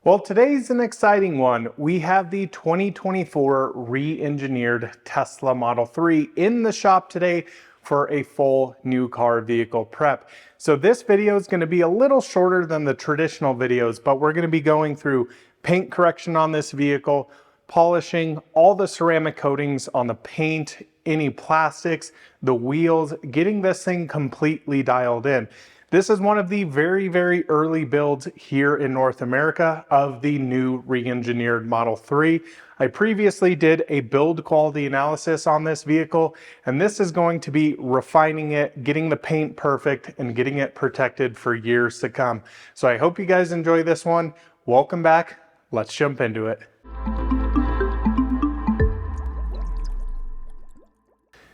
Well, today's an exciting one. We have the 2024 re-engineered Tesla Model 3 in the shop today for a full new car vehicle prep. So this video is going to be a little shorter than the traditional videos, but we're going to be going through paint correction on this vehicle, polishing all the ceramic coatings on the paint, any plastics, the wheels, getting this thing completely dialed in. This is one of the very early builds here in North America of the new re-engineered Model 3. I previously did a build quality analysis on this vehicle, and this is going to be refining it, getting the paint perfect, and getting it protected for years to come. So I hope you guys enjoy this one. Welcome back. Let's jump into it.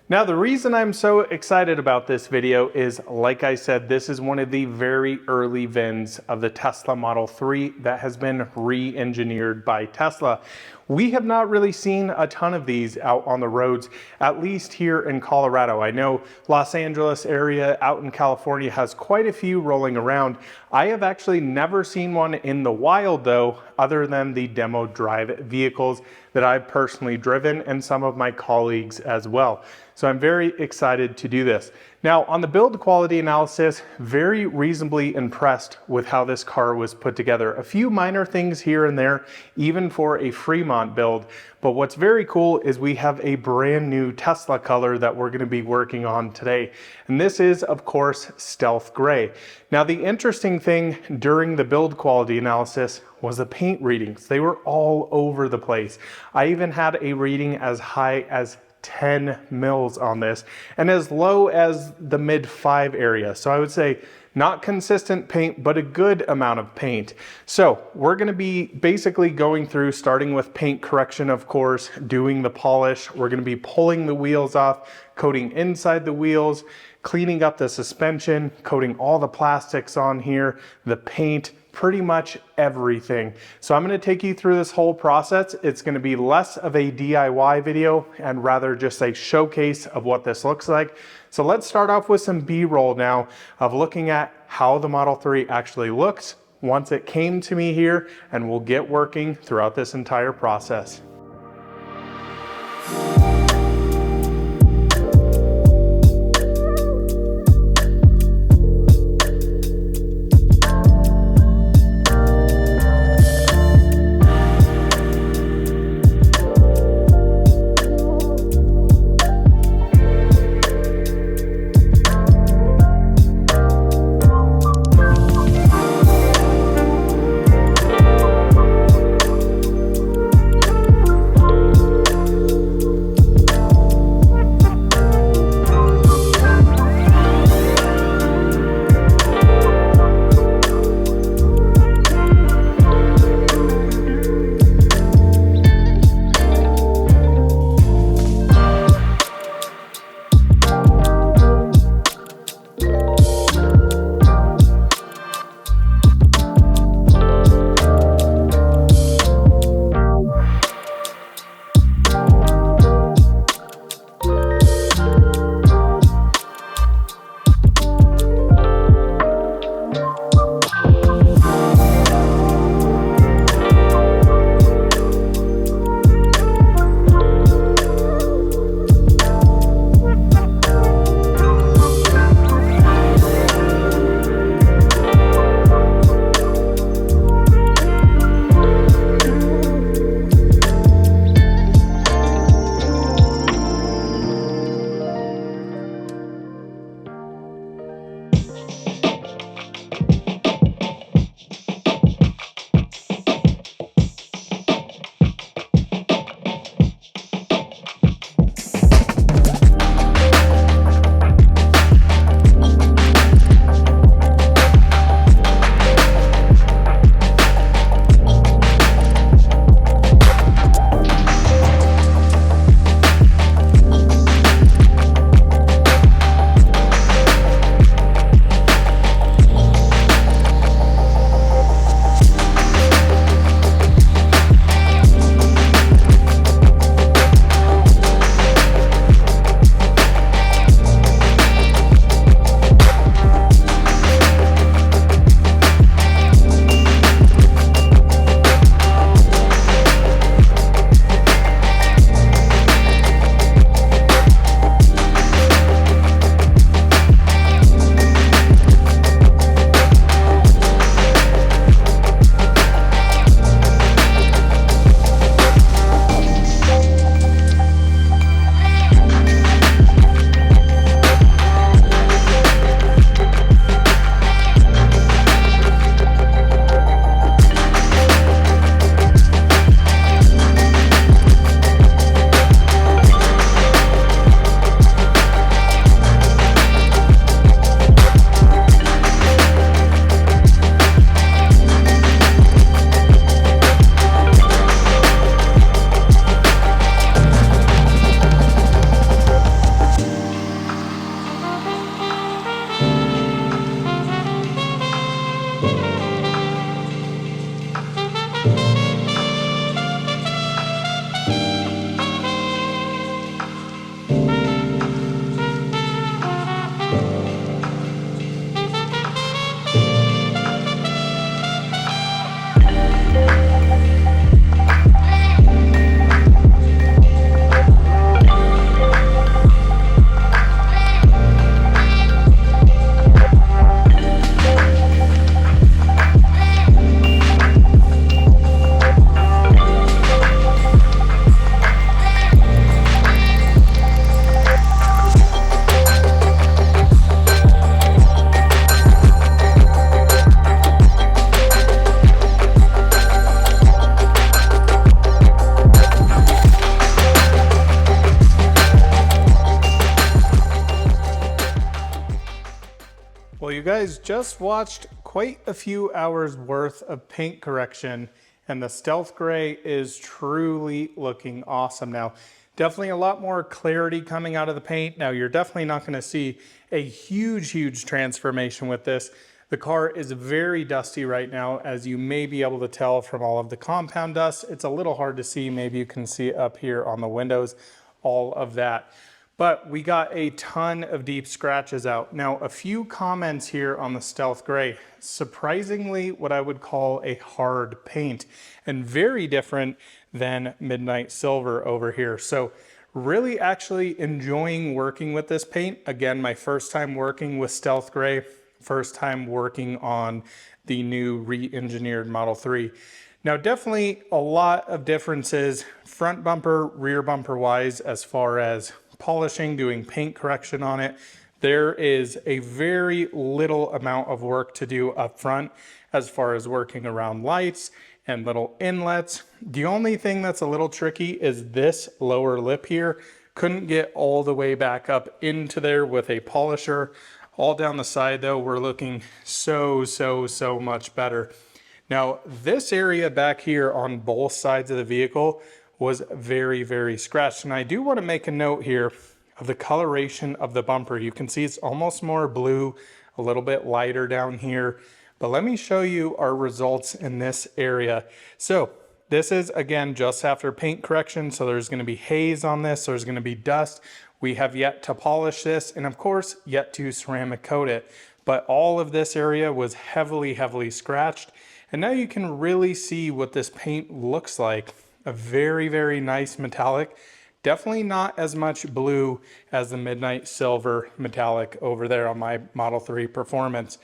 Now, the reason I'm so excited about this video is, like I said, this is one of the very early VINs of the Tesla Model 3 that has been re-engineered by Tesla. We have not really seen a ton of these out on the roads, at least here in Colorado. I know Los Angeles area out in California has quite a few rolling around. I have actually never seen one in the wild though, other than the demo drive vehicles that I've personally driven and some of my colleagues as well. So I'm very excited to do this. Now, on the build quality analysis, very reasonably impressed with how this car was put together. A few minor things here and there, even for a Fremont build. But what's very cool is we have a brand new Tesla color that we're going to be working on today. And this is, of course, Stealth Gray. Now, the interesting thing during the build quality analysis was the paint readings. They were all over the place. I even had a reading as high as 10 mils on this and as low as the mid 5 area. So I would say not consistent paint, but a good amount of paint. So we're going to be basically going through, starting with paint correction, of course, doing the polish. We're going to be pulling the wheels off, coating inside the wheels, cleaning up the suspension, coating all the plastics on here, the paint, pretty much everything. So I'm going to take you through this whole process. It's going to be less of a DIY video and rather just a showcase of what this looks like. So let's start off with some B-roll now of looking at how the Model 3 actually looks once it came to me here, and we'll get working throughout this entire process. guys just watched quite a few hours worth of paint correction, and the Stealth Gray is truly looking awesome now. Definitely a lot more clarity coming out of the paint. Now you're definitely not going to see a huge transformation with this. The car is very dusty right now, as you may be able to tell from all of the compound dust. It's a little hard to see. Maybe you can see it up here on the windows, all of that. But we got a ton of deep scratches out. Now, a few comments here on the Stealth Gray. Surprisingly, what I would call a hard paint, and very different than Midnight Silver over here. So really actually enjoying working with this paint. Again, my first time working with Stealth Gray, first time working on the new re-engineered Model 3. Now, definitely a lot of differences front bumper, rear bumper wise, as far as polishing, doing paint correction on it. There is a very little amount of work to do up front as far as working around lights and little inlets. The only thing that's a little tricky is this lower lip here. Couldn't get all the way back up into there with a polisher. All down the side though, we're looking so much better. Now this area back here on both sides of the vehicle was very scratched. And I do want to make a note here of the coloration of the bumper. You can see it's almost more blue, a little bit lighter down here. But let me show you our results in this area. So this is, again, just after paint correction. So there's going to be haze on this. There's going to be dust. We have yet to polish this, and of course, yet to ceramic coat it. But all of this area was heavily scratched. And now you can really see what this paint looks like. A very nice metallic. Definitely not as much blue as the Midnight Silver metallic over there on my Model 3 Performance.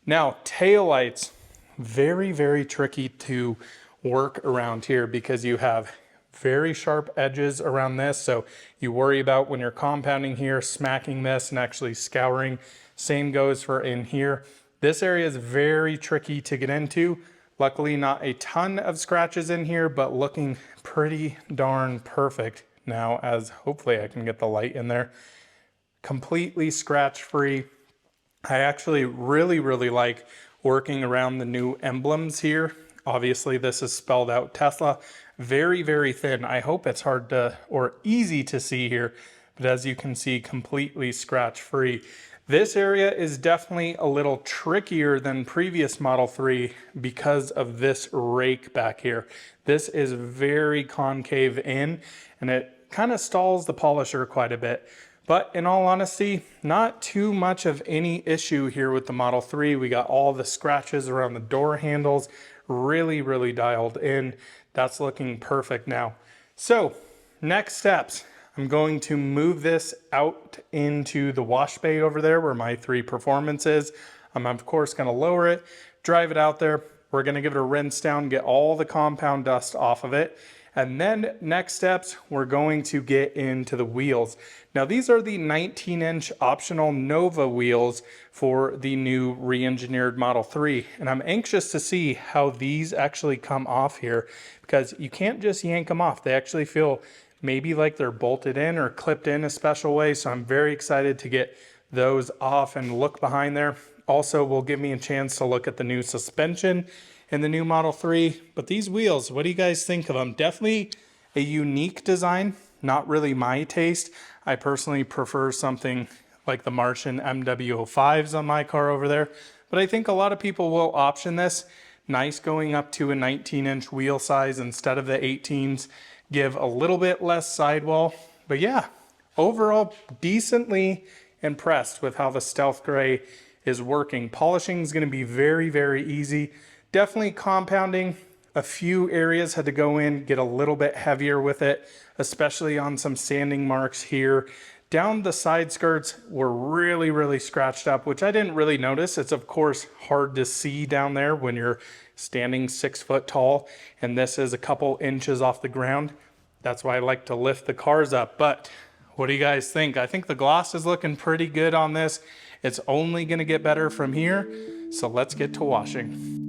Now, taillights, very tricky to work around here because you have very sharp edges around this. So you worry about when you're compounding here, smacking this and actually scouring. Same goes for in here. This area is very tricky to get into. Luckily, not a ton of scratches in here, but looking pretty darn perfect now, as hopefully I can get the light in there. Completely scratch free. I actually really like working around the new emblems here. Obviously, this is spelled out Tesla. Very thin. I hope it's hard to, or easy to see here, but as you can see, completely scratch free. This area is definitely a little trickier than previous Model 3 because of this rake back here. This is very concave in, and it kind of stalls the polisher quite a bit. But in all honesty, not too much of any issue here with the Model 3. We got all the scratches around the door handles, really dialed in. That's looking perfect now. So, next steps. I'm going to move this out into the wash bay over there where my 3 Performance is. I'm of course going to lower it, drive it out there. We're going to give it a rinse down, get all the compound dust off of it. And then next steps, we're going to get into the wheels. Now these are the 19-inch optional Nova wheels for the new re-engineered Model 3. And I'm anxious to see how these actually come off here because you can't just yank them off. They actually feel maybe like they're bolted in or clipped in a special way. So I'm very excited to get those off and look behind there. Also will give me a chance to look at the new suspension in the new Model 3. But these wheels, what do you guys think of them? Definitely a unique design, not really my taste. I personally prefer something like the Martian MW05s on my car over there. But I think a lot of people will option this. Nice going up to a 19-inch wheel size instead of the 18s. Give a little bit less sidewall. But yeah, overall, decently impressed with how the Stealth Gray is working. Polishing is going to be very easy. Definitely compounding. A few areas had to go in, get a little bit heavier with it, especially on some sanding marks here. Down the side skirts were really scratched up, which I didn't really notice. It's of course hard to see down there when you're standing 6 foot tall, and this is a couple inches off the ground. That's why I like to lift the cars up. But what do you guys think? I think the gloss is looking pretty good on this. It's only going to get better from here. So let's get to washing.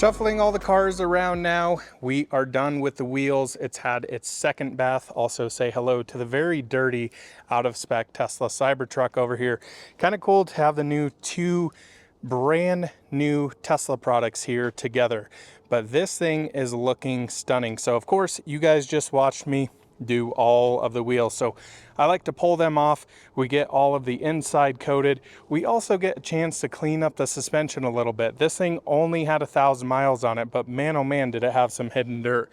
Shuffling all the cars around now. We are done with the wheels. It's had its second bath. Also say hello to the very dirty, out of spec Tesla Cybertruck over here. Kind of cool to have the new two brand new Tesla products here together. But this thing is looking stunning. So of course, you guys just watched me do all of the wheels. So I like to pull them off. We get all of the inside coated. We also get a chance to clean up the suspension a little bit. This thing only had 1,000 miles on it, but man, oh man, did it have some hidden dirt.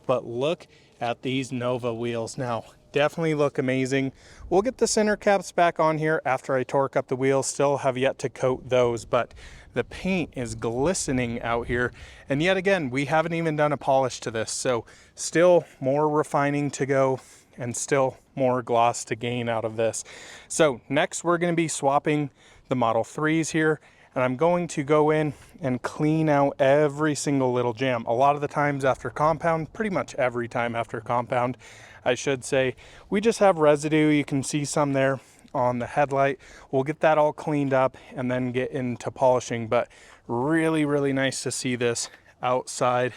But look at these Nova wheels now. Definitely look amazing. We'll get the center caps back on here after I torque up the wheels. Still have yet to coat those, but the paint is glistening out here. And yet again, we haven't even done a polish to this. So still more refining to go and still more gloss to gain out of this. So next we're going to be swapping the Model 3s here. And I'm going to go in and clean out every single little jam. A lot of the times after compound, pretty much every time after compound, I should say, we just have residue. You can see some there on the headlight. We'll get that all cleaned up and then get into polishing. But really, really nice to see this outside.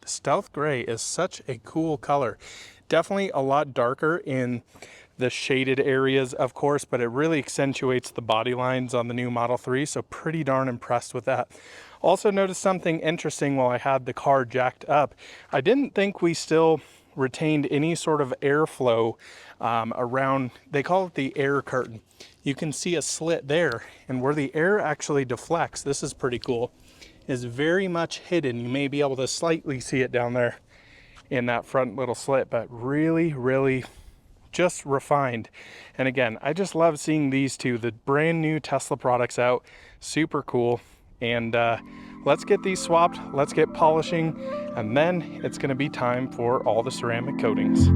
The stealth gray is such a cool color. Definitely a lot darker in the shaded areas, of course, but it really accentuates the body lines on the new Model 3, so pretty darn impressed with that. Also noticed something interesting while I had the car jacked up. I didn't think we still retained any sort of airflow around, they call it the air curtain. You can see a slit there, and where the air actually deflects, this is pretty cool, is very much hidden. You may be able to slightly see it down there in that front little slit, but really, really just refined. And again, I just love seeing these two, the brand new Tesla products out. Super cool. And let's get these swapped, let's get polishing, and then it's going to be time for all the ceramic coatings.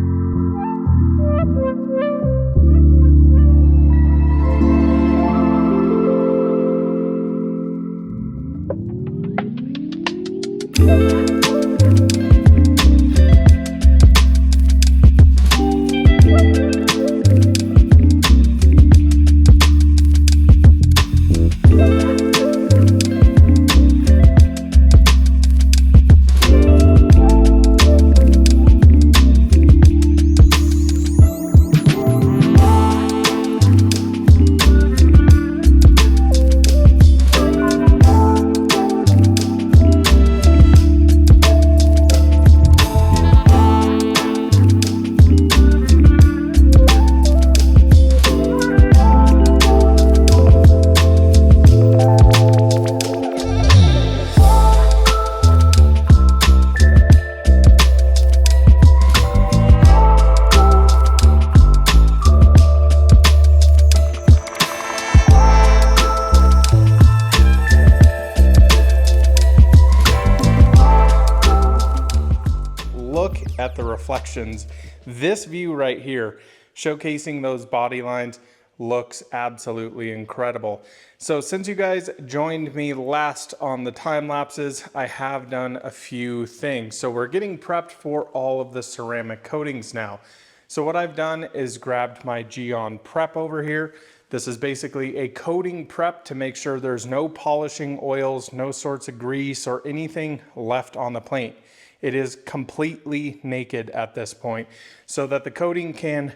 At the reflections, this view right here showcasing those body lines looks absolutely incredible. So since you guys joined me last on the time lapses, I have done a few things. So we're getting prepped for all of the ceramic coatings now. So what I've done is grabbed my Geon prep over here. This is basically a coating prep to make sure there's no polishing oils, no sorts of grease or anything left on the paint. It is completely naked at this point so that the coating can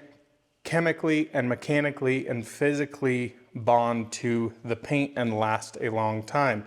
chemically and mechanically and physically bond to the paint and last a long time.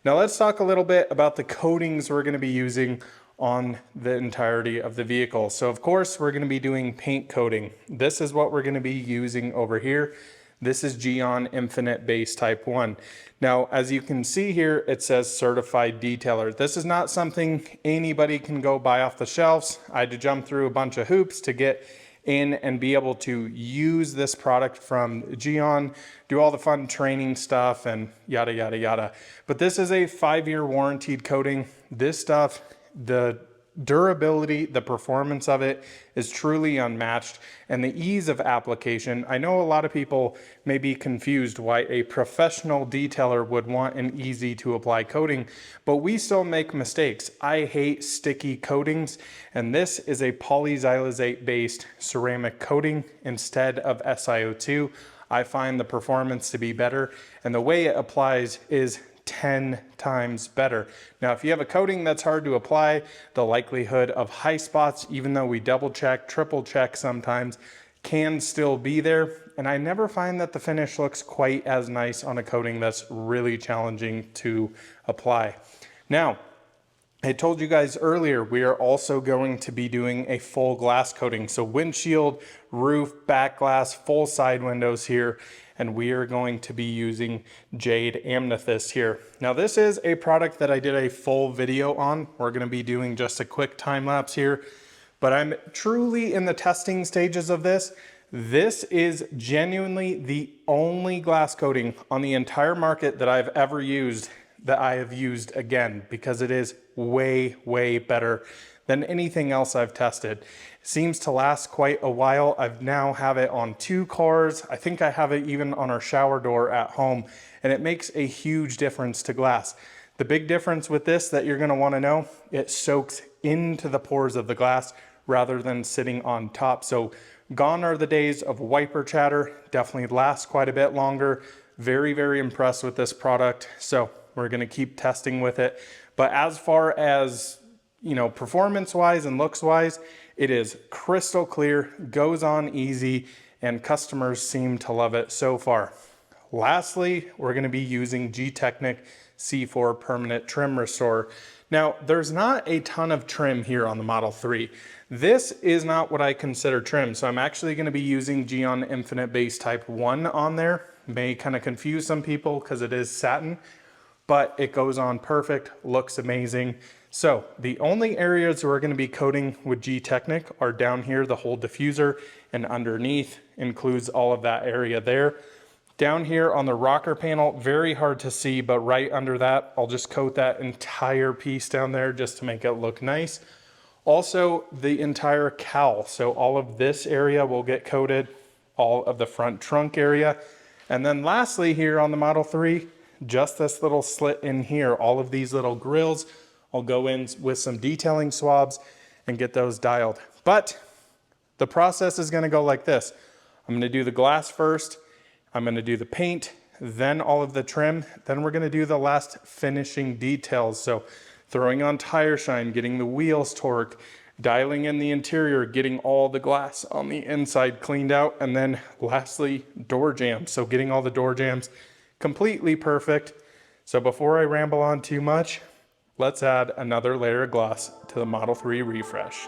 Now let's talk a little bit about the coatings we're going to be using on the entirety of the vehicle. So of course we're going to be doing paint coating. This is what we're going to be using over here. This is Geon Infinite Base Type 1. Now, as you can see here, it says Certified Detailer. This is not something anybody can go buy off the shelves. I had to jump through a bunch of hoops to get in and be able to use this product from Geon, do all the fun training stuff and yada, yada, yada. But this is a 5-year warranted coating. This stuff, the durability, the performance of it is truly unmatched, and the ease of application. I know a lot of people may be confused why a professional detailer would want an easy to apply coating, but we still make mistakes. I hate sticky coatings, and this is a polyxylizate based ceramic coating instead of SiO2. I find the performance to be better, and the way it applies is 10 times better. Now, if you have a coating that's hard to apply, the likelihood of high spots, even though we double check, triple check sometimes, can still be there. And I never find that the finish looks quite as nice on a coating that's really challenging to apply. Now, I told you guys earlier, we are also going to be doing a full glass coating. So windshield, roof, back glass, full side windows here. And we are going to be using jade amethyst here. Now this is a product that I did a full video on. We're gonna be doing just a quick time lapse here, but I'm truly in the testing stages of this. This is genuinely the only glass coating on the entire market that I've ever used that I have used again, because it is way, way better than anything else I've tested. It seems to last quite a while. I've now have it on 2 cars. I think I have it even on our shower door at home, and it makes a huge difference to glass. The big difference with this that you're gonna wanna know, it soaks into the pores of the glass rather than sitting on top. So gone are the days of wiper chatter. Definitely lasts quite a bit longer. Very, very impressed with this product. So we're gonna keep testing with it. But as far as, you know, performance wise and looks wise, it is crystal clear, goes on easy, and customers seem to love it so far. Lastly, we're gonna be using G-Technic C4 Permanent Trim Restore. Now, there's not a ton of trim here on the Model 3. This is not what I consider trim, so I'm actually gonna be using Geon Infinite Base Type 1 on there. May kind of confuse some people because it is satin, but it goes on perfect, looks amazing. So the only areas we're gonna be coating with G-Technic are down here, the whole diffuser, and underneath includes all of that area there. Down here on the rocker panel, very hard to see, but right under that, I'll just coat that entire piece down there just to make it look nice. Also, the entire cowl. So all of this area will get coated, all of the front trunk area. And then lastly here on the Model 3, just this little slit in here, all of these little grills, I'll go in with some detailing swabs and get those dialed. But the process is gonna go like this. I'm gonna do the glass first, I'm gonna do the paint, then all of the trim, then we're gonna do the last finishing details. So throwing on tire shine, getting the wheels torqued, dialing in the interior, getting all the glass on the inside cleaned out, and then lastly, door jambs. So getting all the door jambs completely perfect. So before I ramble on too much, let's add another layer of gloss to the Model 3 refresh.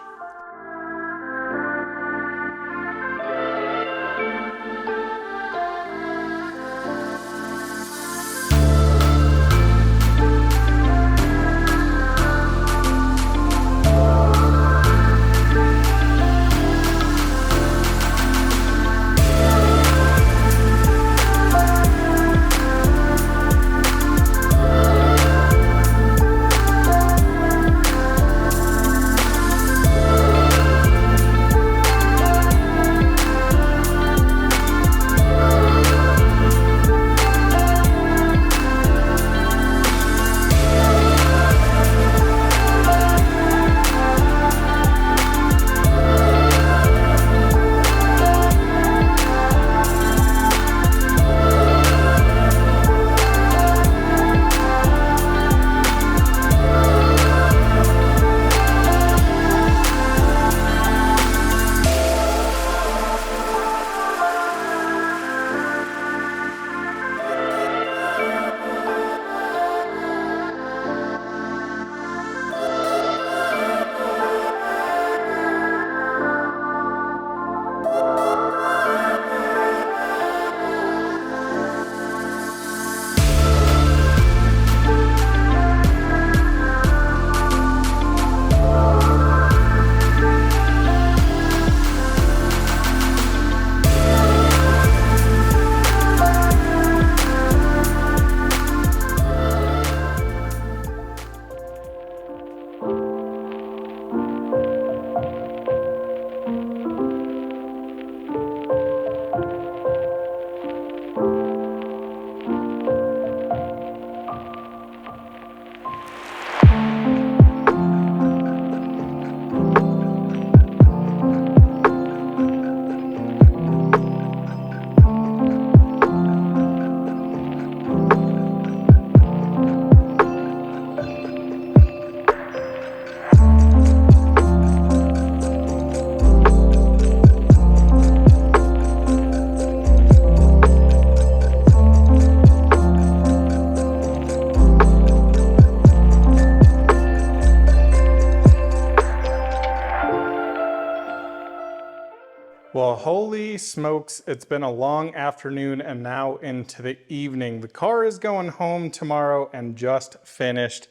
Well, holy smokes, it's been a long afternoon and now into the evening. The car is going home tomorrow and just finished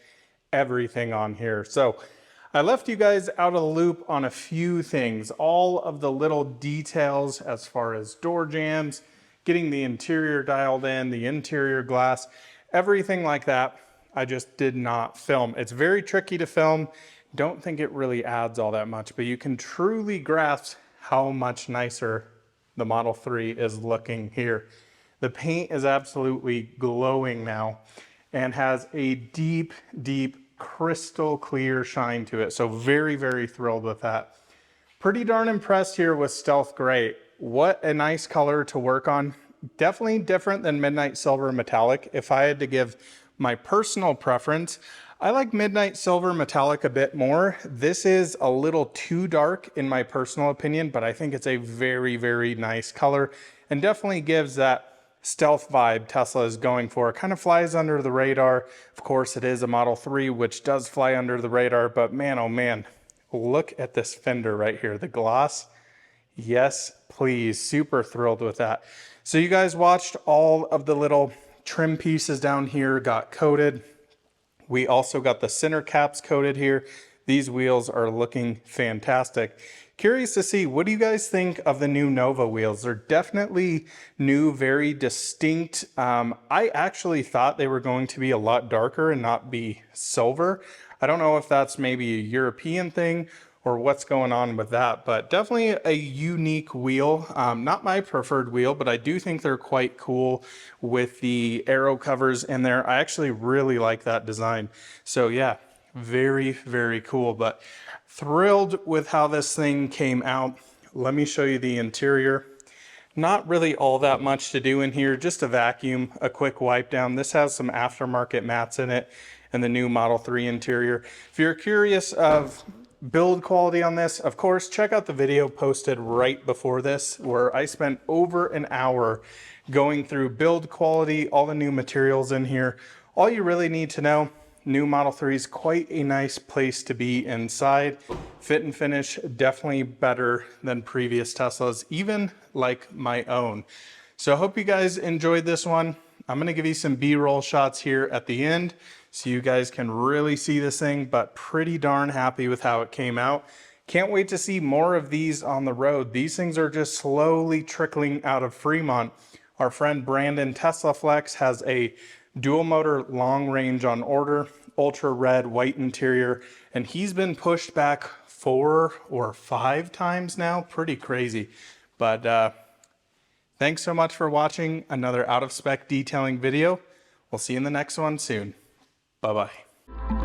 everything on here. So I left you guys out of the loop on a few things, all of the little details as far as door jambs, getting the interior dialed in, the interior glass, everything like that. I just did not film. It's very tricky to film. Don't think it really adds all that much, but you can truly grasp how much nicer the Model 3 is looking here. The paint is absolutely glowing now and has a deep, deep, crystal clear shine to it. So very, very thrilled with that. Pretty darn impressed here with Stealth Gray. What a nice color to work on. Definitely different than Midnight Silver Metallic. If I had to give my personal preference, I like Midnight Silver Metallic a bit more. This is a little too dark in my personal opinion, but I think it's a very, very nice color and definitely gives that stealth vibe Tesla is going for. It kind of flies under the radar. Of course, it is a Model 3, which does fly under the radar, but man, oh man, look at this fender right here. The gloss. Yes, please. Super thrilled with that. So you guys watched all of the little trim pieces down here got coated. We also got the center caps coated here. These wheels are looking fantastic. Curious to see, what do you guys think of the new Nova wheels? They're definitely new, very distinct. I actually thought they were going to be a lot darker and not be silver. I don't know if that's maybe a European thing or what's going on with that, but definitely a unique wheel. Not my preferred wheel, but I do think they're quite cool with the aero covers in there. I actually really like that design. So yeah, very, very cool, but thrilled with how this thing came out. Let me show you the interior. Not really all that much to do in here, just a vacuum, a quick wipe down. This has some aftermarket mats in it and the new Model 3 interior. If you're curious of build quality on this, of course, check out the video posted right before this where I spent over an hour going through build quality, all the new materials in here. All you really need to know, new Model 3 is quite a nice place to be inside. Fit and finish, definitely better than previous Teslas, even like my own. So I hope you guys enjoyed this one. I'm gonna give you some B-roll shots here at the end so you guys can really see this thing, but pretty darn happy with how it came out. Can't wait to see more of these on the road. These things are just slowly trickling out of Fremont. Our friend Brandon Tesla Flex has a dual motor long range on order, ultra red white interior, and he's been pushed back 4 or 5 times now. Pretty crazy. But thanks so much for watching another out of spec detailing video. We'll see you in the next one soon. Bye-bye.